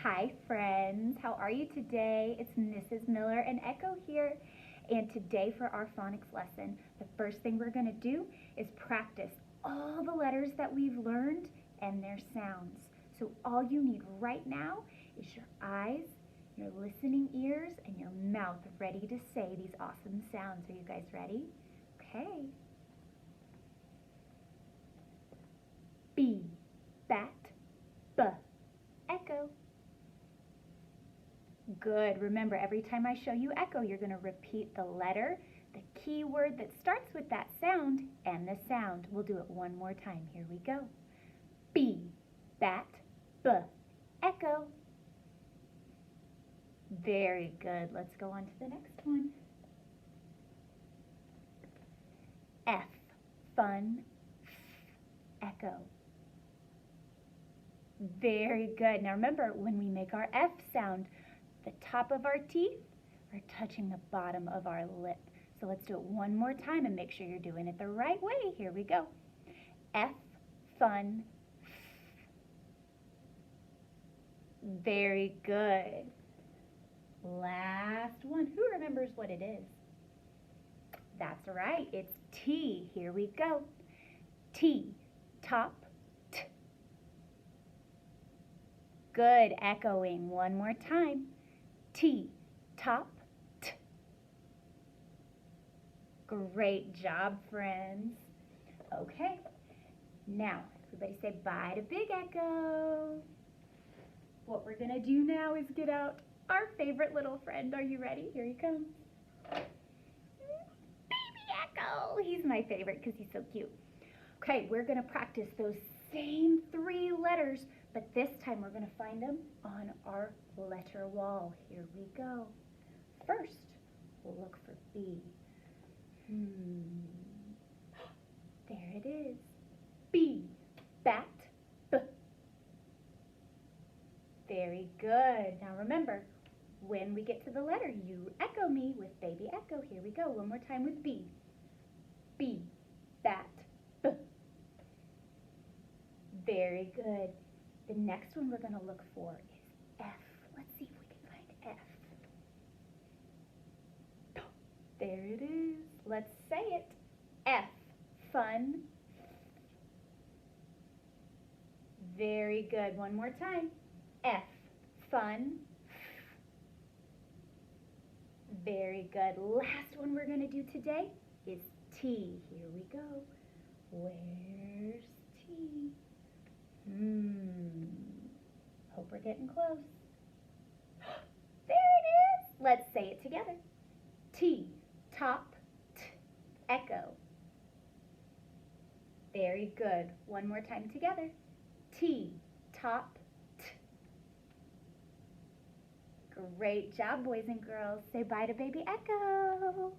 Hi friends, how are you today? It's Mrs. Miller and Echo here. And today for our phonics lesson, the first thing we're going to do is practice all the letters that we've learned and their sounds. So all you need right now is your eyes, your listening ears, and your mouth ready to say these awesome sounds. Are you guys ready? Okay. B, bat, B, echo. Good. Remember, every time I show you echo, you're going to repeat the letter, the key word that starts with that sound, and the sound. We'll do it one more time. Here we go. B, bat, B, echo. Very good. Let's go on to the next one. F, fun, F, echo. Very good. Now remember, when we make our F sound, the top of our teeth are touching the bottom of our lip. So let's do it one more time and make sure you're doing it the right way. Here we go. F, fun, F. Very good. Last one. Who remembers what it is? That's right. It's T. Here we go. T, top, T. Good. Echoing one more time. T, top, T. Great job, friends. Okay, now everybody say bye to Big Echo. What we're gonna do now is get out our favorite little friend. Are you ready? Here he comes. Baby Echo. He's my favorite because he's so cute. Okay, we're gonna practice those same 3 letters, but this time we're going to find them on our letter wall. Here we go. First, we'll look for B. There it is. B, bat, B. Very good. Now remember, when we get to the letter, you echo me with Baby Echo. Here we go. One more time with B. B, bat, B. Very good. The next one we're going to look for is F. Let's see if we can find F. There it is. Let's say it. F. Fun. Very good. One more time. F. Fun. Very good. Last one we're going to do today is T. Here we go. Where's T? Hope we're getting close. There it is. Let's say it together. T, top, T, echo. Very good. One more time together. T, top, T. Great job, boys and girls. Say bye to Baby Echo.